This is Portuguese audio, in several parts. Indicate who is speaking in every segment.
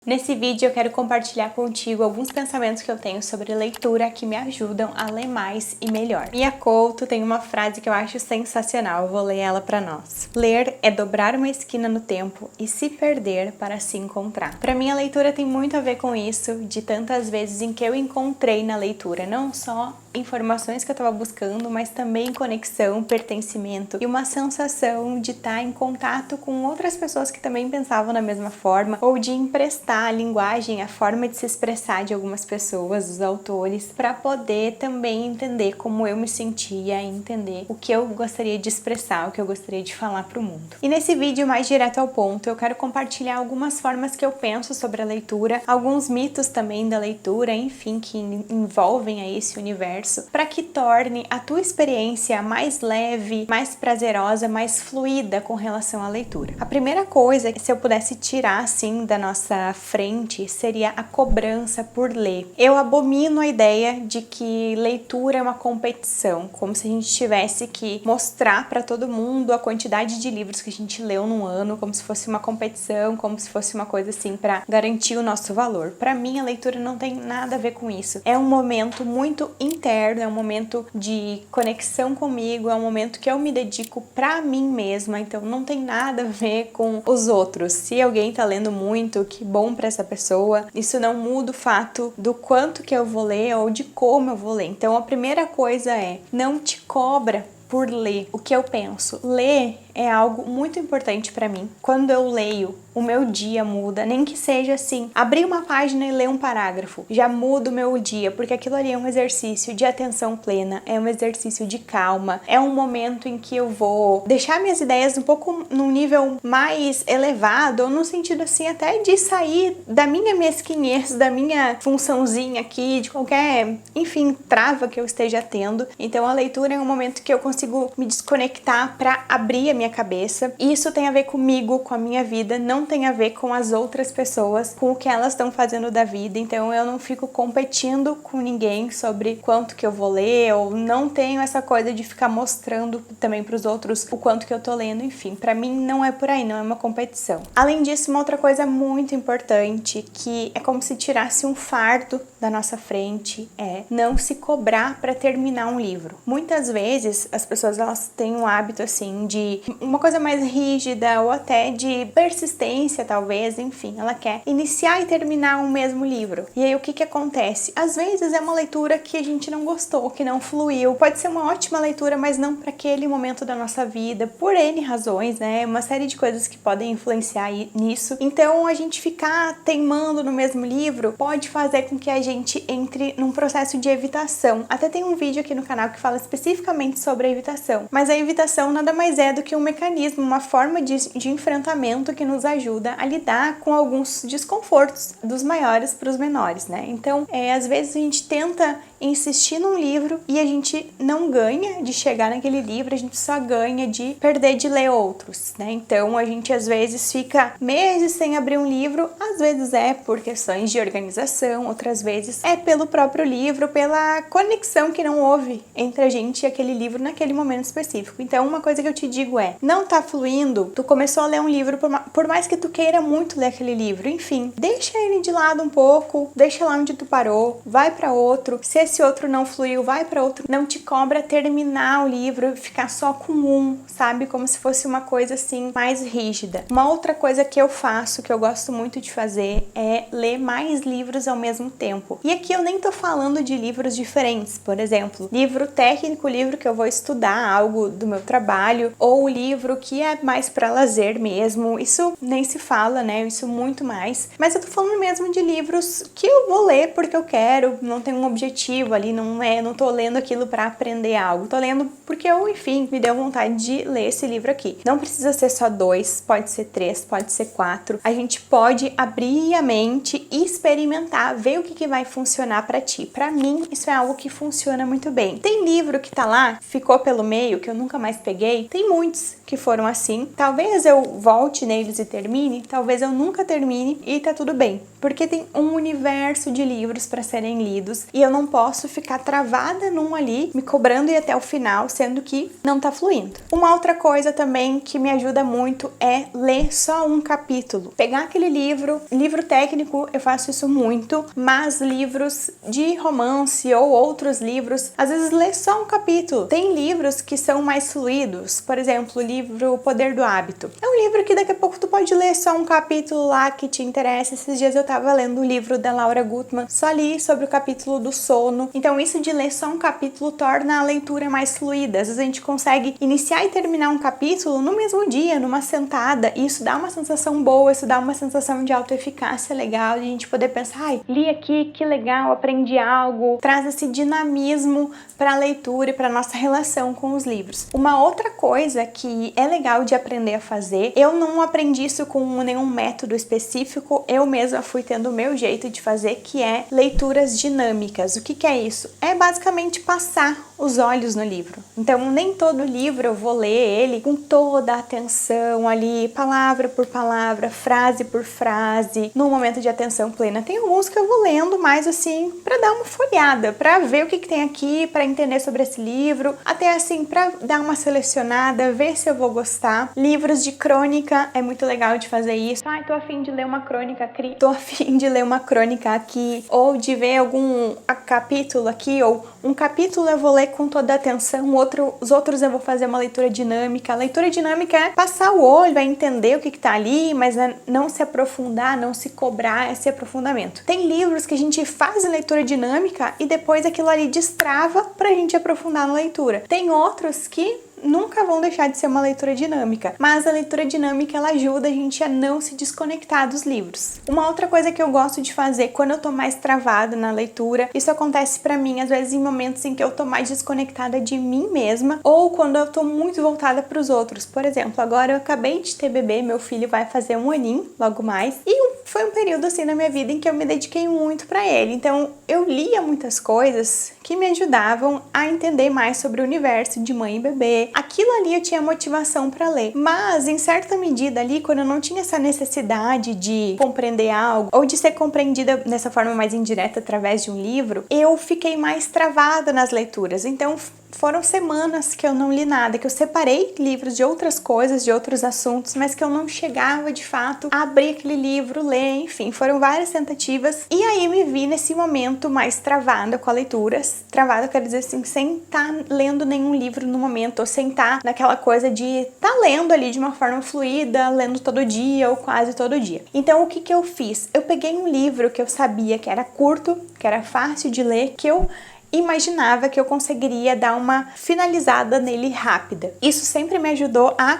Speaker 1: Nesse vídeo eu quero compartilhar contigo alguns pensamentos que eu tenho sobre leitura que me ajudam a ler mais e melhor. Mia Couto tem uma frase que eu acho sensacional, eu vou ler ela pra nós. Ler é dobrar uma esquina no tempo e se perder para se encontrar. Pra mim a leitura tem muito a ver com isso, de tantas vezes em que eu encontrei na leitura, não só informações que eu estava buscando, mas também conexão, pertencimento e uma sensação de estar em contato com outras pessoas que também pensavam da mesma forma, ou de emprestar a linguagem, a forma de se expressar de algumas pessoas, dos autores, para poder também entender como eu me sentia e entender o que eu gostaria de expressar, o que eu gostaria de falar para o mundo. E nesse vídeo, mais direto ao ponto, eu quero compartilhar algumas formas que eu penso sobre a leitura, alguns mitos também da leitura, enfim, que envolvem aí esse universo, para que torne a tua experiência mais leve, mais prazerosa, mais fluida com relação à leitura. A primeira coisa, se eu pudesse tirar assim da nossa frente, seria a cobrança por ler. Eu abomino a ideia de que leitura é uma competição, como se a gente tivesse que mostrar para todo mundo a quantidade de livros que a gente leu num ano, como se fosse uma competição, como se fosse uma coisa assim para garantir o nosso valor. Para mim, a leitura não tem nada a ver com isso. É um momento muito interno, é um momento de conexão comigo, é um momento que eu me dedico pra mim mesma, então não tem nada a ver com os outros. Se alguém tá lendo muito, que bom pra essa pessoa, isso não muda o fato do quanto que eu vou ler ou de como eu vou ler. Então a primeira coisa é, não te cobra por ler. O que eu penso? Ler é algo muito importante pra mim. Quando eu leio, o meu dia muda, nem que seja assim, abrir uma página e ler um parágrafo, já muda o meu dia, porque aquilo ali é um exercício de atenção plena, é um exercício de calma, é um momento em que eu vou deixar minhas ideias um pouco num nível mais elevado, ou no sentido assim até de sair da minha mesquinhez, da minha funçãozinha aqui, de qualquer, enfim, trava que eu esteja tendo. Então a leitura é um momento que eu consigo me desconectar para abrir a minha cabeça. E isso tem a ver comigo, com a minha vida, não tem a ver com as outras pessoas, com o que elas estão fazendo da vida. Então eu não fico competindo com ninguém sobre quanto que eu vou ler, ou não tenho essa coisa de ficar mostrando também para os outros o quanto que eu tô lendo. Enfim, para mim não é por aí, não é uma competição. Além disso, uma outra coisa muito importante, que é como se tirasse um fardo da nossa frente, é não se cobrar para terminar um livro. Muitas vezes as pessoas elas têm um hábito assim de uma coisa mais rígida, ou até de persistência talvez, enfim, ela quer iniciar e terminar um mesmo livro. E aí o que acontece? Às vezes é uma leitura que a gente não gostou, que não fluiu, pode ser uma ótima leitura, mas não para aquele momento da nossa vida, por N razões, né? Uma série de coisas que podem influenciar nisso. Então a gente ficar teimando no mesmo livro pode fazer com que a gente entre num processo de evitação. Até tem um vídeo aqui no canal que fala especificamente sobre a evitação, mas a evitação nada mais é do que um mecanismo, uma forma de enfrentamento que nos ajuda a lidar com alguns desconfortos dos maiores para os menores, né? Então, às vezes a gente tenta insistir num livro e a gente não ganha de chegar naquele livro, a gente só ganha de perder de ler outros, né? Então a gente às vezes fica meses sem abrir um livro, às vezes é por questões de organização, outras vezes é pelo próprio livro, pela conexão que não houve entre a gente e aquele livro naquele momento específico. Então uma coisa que eu te digo é, não tá fluindo, tu começou a ler um livro, por mais que tu queira muito ler aquele livro, enfim, deixa ele de lado um pouco, deixa lá onde tu parou, vai pra outro. Se esse outro não fluiu, vai pra outro. Não te cobra terminar o livro, ficar só com um, sabe? Como se fosse uma coisa assim, mais rígida. Uma outra coisa que eu faço, que eu gosto muito de fazer, é ler mais livros ao mesmo tempo. E aqui eu nem tô falando de livros diferentes, por exemplo, livro técnico, livro que eu vou estudar algo do meu trabalho, ou livro que é mais para lazer mesmo, isso nem se fala, né? Isso muito mais. Mas eu tô falando mesmo de livros que eu vou ler porque eu quero, não tem um objetivo ali, não tô lendo aquilo para aprender algo, tô lendo porque eu, enfim, me deu vontade de ler esse livro aqui. Não precisa ser só 2, pode ser 3, pode ser 4. A gente pode abrir a mente e experimentar, ver o que vai funcionar para ti. Para mim, isso é algo que funciona muito bem. Tem livro que tá lá, ficou pelo meio, que eu nunca mais peguei, tem muitos que foram assim. Talvez eu volte neles e termine, talvez eu nunca termine e tá tudo bem. Porque tem um universo de livros para serem lidos e eu não posso posso ficar travada num ali, me cobrando ir até o final, sendo que não tá fluindo. Uma outra coisa também que me ajuda muito é ler só um capítulo. Pegar aquele livro técnico, eu faço isso muito, mas livros de romance ou outros livros, às vezes ler só um capítulo. Tem livros que são mais fluidos, por exemplo, o livro O Poder do Hábito. É um livro que daqui a pouco tu pode ler só um capítulo lá que te interessa. Esses dias eu tava lendo o livro da Laura Gutman, só li sobre o capítulo do sono. Então isso de ler só um capítulo torna a leitura mais fluida. Às vezes a gente consegue iniciar e terminar um capítulo no mesmo dia, numa sentada, e isso dá uma sensação boa, isso dá uma sensação de autoeficácia legal, de a gente poder pensar, ai, li aqui, que legal, aprendi algo, traz esse dinamismo para a leitura e para nossa relação com os livros. Uma outra coisa que é legal de aprender a fazer, eu não aprendi isso com nenhum método específico, eu mesma fui tendo o meu jeito de fazer, que é leituras dinâmicas. O que é isso? É basicamente passar os olhos no livro. Então, nem todo livro eu vou ler ele com toda a atenção ali, palavra por palavra, frase por frase, num momento de atenção plena. Tem alguns que eu vou lendo mais assim, para dar uma folhada, para ver o que tem aqui, para entender sobre esse livro, até assim, para dar uma selecionada, ver se eu vou gostar. Livros de crônica, é muito legal de fazer isso. Ai, tô a fim de ler uma crônica, tô a fim de ler uma crônica aqui, ou de ver algum capítulo aqui, ou um capítulo eu vou ler com toda a atenção, os outros eu vou fazer uma leitura dinâmica. A leitura dinâmica é passar o olho, é entender o que tá ali, mas não se aprofundar, não se cobrar esse aprofundamento. Tem livros que a gente faz a leitura dinâmica e depois aquilo ali destrava pra gente aprofundar na leitura. Tem outros que nunca vão deixar de ser uma leitura dinâmica, mas a leitura dinâmica ela ajuda a gente a não se desconectar dos livros. Uma outra coisa que eu gosto de fazer quando eu tô mais travada na leitura, isso acontece pra mim às vezes em momentos em que eu tô mais desconectada de mim mesma ou quando eu tô muito voltada pros outros. Por exemplo, agora eu acabei de ter bebê, meu filho vai fazer 1 aninho logo mais, e foi um período assim na minha vida em que eu me dediquei muito pra ele. Então eu lia muitas coisas que me ajudavam a entender mais sobre o universo de mãe e bebê. Aquilo ali eu tinha motivação para ler, mas em certa medida ali, quando eu não tinha essa necessidade de compreender algo ou de ser compreendida dessa forma mais indireta através de um livro, eu fiquei mais travada nas leituras. Então foram semanas que eu não li nada, que eu separei livros de outras coisas, de outros assuntos, mas que eu não chegava de fato a abrir aquele livro, ler, enfim, foram várias tentativas. E aí me vi nesse momento mais travada com a leitura. Travada quer dizer assim, sem estar lendo nenhum livro no momento, ou sem estar naquela coisa de estar lendo ali de uma forma fluida, lendo todo dia ou quase todo dia. Então o que eu fiz? Eu peguei um livro que eu sabia que era curto, que era fácil de ler, que eu imaginava que eu conseguiria dar uma finalizada nele rápida. Isso sempre me ajudou a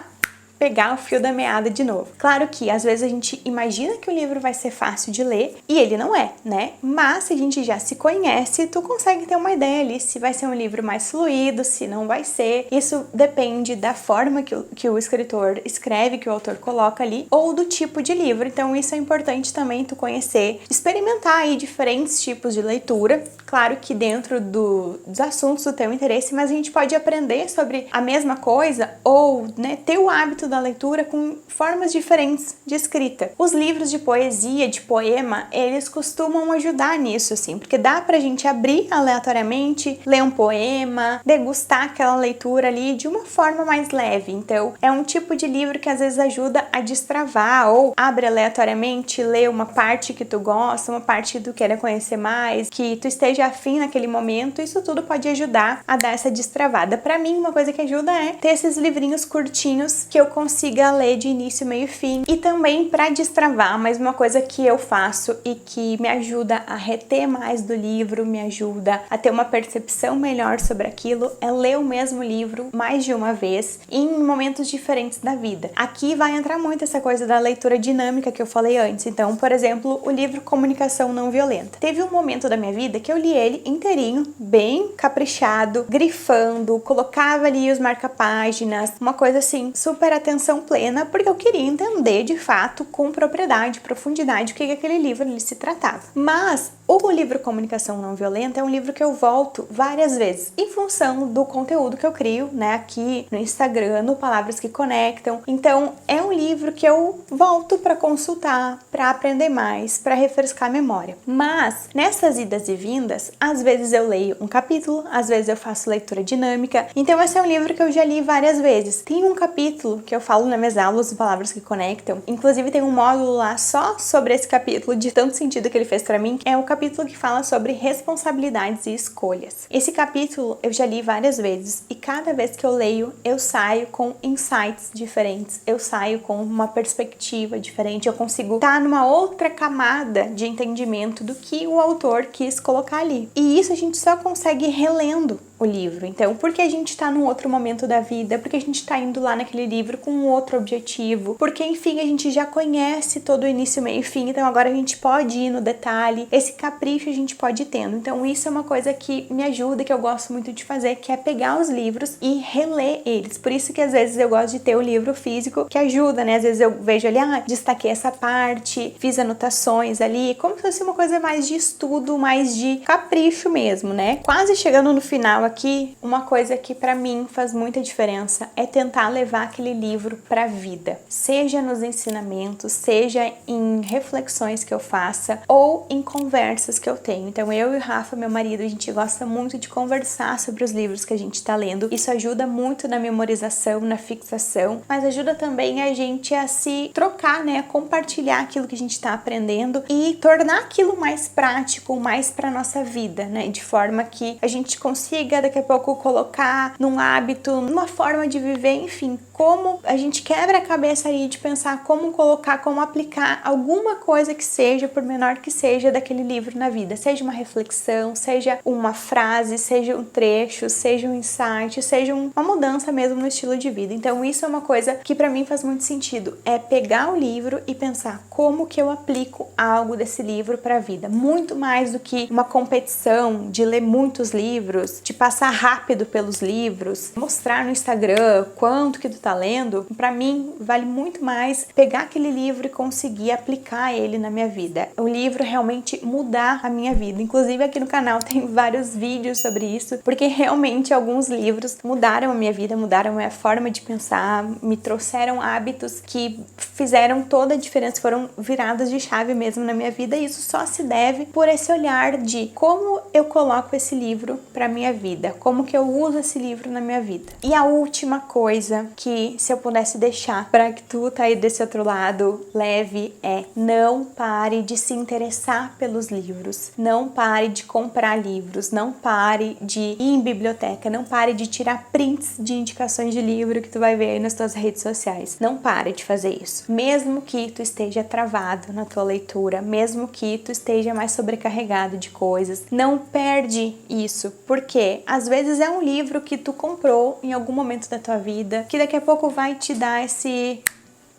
Speaker 1: pegar o fio da meada de novo. Claro que às vezes a gente imagina que o livro vai ser fácil de ler e ele não é, né? Mas se a gente já se conhece, tu consegue ter uma ideia ali se vai ser um livro mais fluido, se não vai ser. Isso depende da forma que o escritor escreve, que o autor coloca ali, ou do tipo de livro. Então isso é importante também tu conhecer, experimentar aí diferentes tipos de leitura. Claro que dentro dos assuntos do teu interesse, mas a gente pode aprender sobre a mesma coisa ou, né, ter o hábito da leitura com formas diferentes de escrita. Os livros de poesia, de poema, eles costumam ajudar nisso, assim, porque dá pra gente abrir aleatoriamente, ler um poema, degustar aquela leitura ali de uma forma mais leve. Então, é um tipo de livro que às vezes ajuda a destravar, ou abre aleatoriamente, lê uma parte que tu gosta, uma parte que tu queira conhecer mais, que tu esteja afim naquele momento. Isso tudo pode ajudar a dar essa destravada. Pra mim, uma coisa que ajuda é ter esses livrinhos curtinhos que eu consiga ler de início, meio e fim. E também para destravar, mas uma coisa que eu faço e que me ajuda a reter mais do livro, me ajuda a ter uma percepção melhor sobre aquilo, é ler o mesmo livro mais de uma vez em momentos diferentes da vida. Aqui vai entrar muito essa coisa da leitura dinâmica que eu falei antes. Então, por exemplo, o livro Comunicação Não Violenta. Teve um momento da minha vida que eu li ele inteirinho, bem caprichado, grifando, colocava ali os marca-páginas, uma coisa assim, super atenção atenção plena, porque eu queria entender de fato, com propriedade, profundidade, o que aquele livro ali se tratava. Mas o livro Comunicação Não Violenta é um livro que eu volto várias vezes, em função do conteúdo que eu crio, né, aqui no Instagram, no Palavras que Conectam. Então, é um livro que eu volto para consultar, para aprender mais, para refrescar a memória. Mas, nessas idas e vindas, às vezes eu leio um capítulo, às vezes eu faço leitura dinâmica. Então, esse é um livro que eu já li várias vezes. Tem um capítulo que eu falo nas minhas aulas do Palavras que Conectam. Inclusive, tem um módulo lá só sobre esse capítulo, de tanto sentido que ele fez para mim. É o capítulo que fala sobre responsabilidades e escolhas. Esse capítulo eu já li várias vezes e cada vez que eu leio, eu saio com insights diferentes, eu saio com uma perspectiva diferente, eu consigo estar numa outra camada de entendimento do que o autor quis colocar ali. E isso a gente só consegue relendo o livro. Então, porque a gente tá num outro momento da vida, porque a gente tá indo lá naquele livro com um outro objetivo, porque, enfim, a gente já conhece todo o início, meio e fim, então agora a gente pode ir no detalhe, esse capricho a gente pode ir tendo. Então, isso é uma coisa que me ajuda, que eu gosto muito de fazer, que é pegar os livros e reler eles. Por isso que às vezes eu gosto de ter o livro físico, que ajuda, né? Às vezes eu vejo ali, destaquei essa parte, fiz anotações ali, como se fosse uma coisa mais de estudo, mais de capricho mesmo, né? Quase chegando no final aqui, uma coisa que pra mim faz muita diferença é tentar levar aquele livro pra vida, seja nos ensinamentos, seja em reflexões que eu faça ou em conversas que eu tenho. Então eu e o Rafa, meu marido, a gente gosta muito de conversar sobre os livros que a gente tá lendo. Isso ajuda muito na memorização, na fixação, mas ajuda também a gente a se trocar, né, a compartilhar aquilo que a gente tá aprendendo e tornar aquilo mais prático, mais pra nossa vida, né, de forma que a gente consiga daqui a pouco colocar num hábito, numa forma de viver, enfim, como a gente quebra a cabeça aí de pensar como colocar, como aplicar alguma coisa que seja, por menor que seja, daquele livro na vida, seja uma reflexão, seja uma frase, seja um trecho, seja um insight, seja uma mudança mesmo no estilo de vida. Então isso é uma coisa que pra mim faz muito sentido, é pegar o livro e pensar como que eu aplico algo desse livro pra vida, muito mais do que uma competição de ler muitos livros, de passar rápido pelos livros, mostrar no Instagram quanto que tu tá lendo. Pra mim vale muito mais pegar aquele livro e conseguir aplicar ele na minha vida, o livro realmente mudar a minha vida. Inclusive aqui no canal tem vários vídeos sobre isso, porque realmente alguns livros mudaram a minha vida, mudaram a minha forma de pensar, me trouxeram hábitos que fizeram toda a diferença, foram viradas de chave mesmo na minha vida, e isso só se deve por esse olhar de como eu coloco esse livro pra minha vida, como que eu uso esse livro na minha vida. E a última coisa que, se eu pudesse deixar pra que tu tá aí desse outro lado leve, é: não pare de se interessar pelos livros, não pare de comprar livros, não pare de ir em biblioteca, não pare de tirar prints de indicações de livro que tu vai ver aí nas tuas redes sociais. Não pare de fazer isso. Mesmo que tu esteja travado na tua leitura, mesmo que tu esteja mais sobrecarregado de coisas, não perde isso, porque às vezes é um livro que tu comprou em algum momento da tua vida, que daqui a pouco vai te dar esse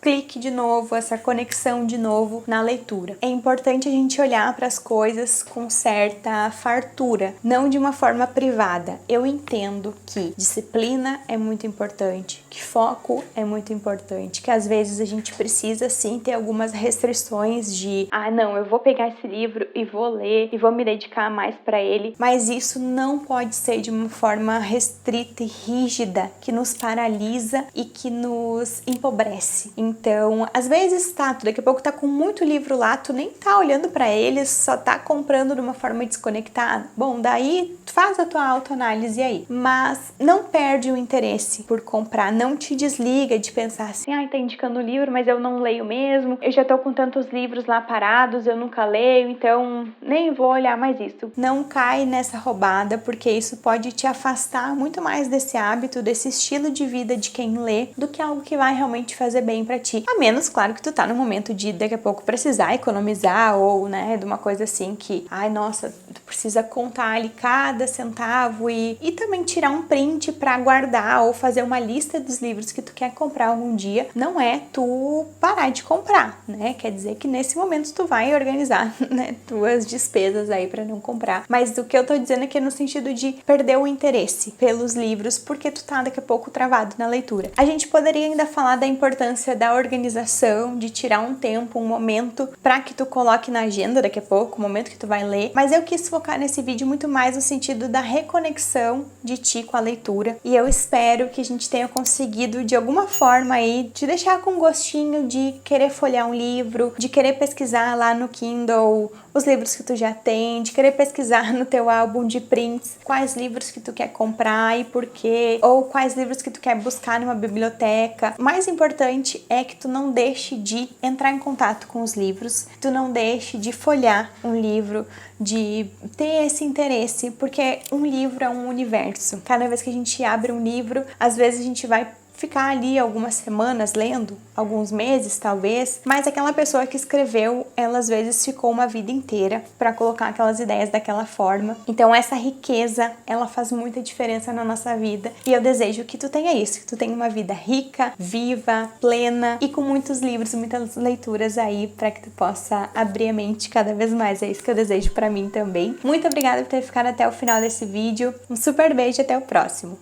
Speaker 1: clique de novo, essa conexão de novo na leitura. É importante a gente olhar para as coisas com certa fartura, não de uma forma privada. Eu entendo que disciplina é muito importante, que foco é muito importante, que às vezes a gente precisa sim ter algumas restrições de não, eu vou pegar esse livro e vou ler e vou me dedicar mais para ele, mas isso não pode ser de uma forma restrita e rígida que nos paralisa e que nos empobrece. Então, às vezes tu daqui a pouco tá com muito livro lá, tu nem tá olhando pra eles, só tá comprando de uma forma desconectada. Bom, daí faz a tua autoanálise aí, mas não perde o interesse por comprar, não te desliga de pensar assim, tá indicando o livro, mas eu não leio mesmo, eu já tô com tantos livros lá parados, eu nunca leio, então nem vou olhar mais isso. Não cai nessa roubada, porque isso pode te afastar muito mais desse hábito, desse estilo de vida de quem lê, do que algo que vai realmente fazer bem pra ti, a menos, claro, que tu tá no momento de daqui a pouco precisar economizar ou, né, de uma coisa assim que, ai, nossa, tu precisa contar ali cada centavo e também tirar um print pra guardar ou fazer uma lista dos livros que tu quer comprar algum dia. Não é tu parar de comprar, né? Quer dizer que nesse momento tu vai organizar, né, tuas despesas aí pra não comprar. Mas o que eu tô dizendo aqui é no sentido de perder o interesse pelos livros porque tu tá daqui a pouco travado na leitura. A gente poderia ainda falar da importância da organização, de tirar um tempo, um momento pra que tu coloque na agenda daqui a pouco, o momento que tu vai ler. Mas eu quis focar nesse vídeo muito mais no sentido da reconexão de ti com a leitura. E eu espero que a gente tenha conseguido de alguma forma aí te deixar com gostinho de querer folhear um livro, de querer pesquisar lá no Kindle os livros que tu já tem, de querer pesquisar no teu álbum de prints quais livros que tu quer comprar e por quê, ou quais livros que tu quer buscar numa biblioteca. O mais importante é que tu não deixe de entrar em contato com os livros, tu não deixe de folhear um livro, de ter esse interesse, porque um livro é um universo. Cada vez que a gente abre um livro, às vezes a gente vai ficar ali algumas semanas lendo, alguns meses talvez, mas aquela pessoa que escreveu, ela às vezes ficou uma vida inteira para colocar aquelas ideias daquela forma. Então essa riqueza, ela faz muita diferença na nossa vida e eu desejo que tu tenha isso, que tu tenha uma vida rica, viva, plena e com muitos livros, muitas leituras aí para que tu possa abrir a mente cada vez mais. É isso que eu desejo para mim também. Muito obrigada por ter ficado até o final desse vídeo. Um super beijo e até o próximo.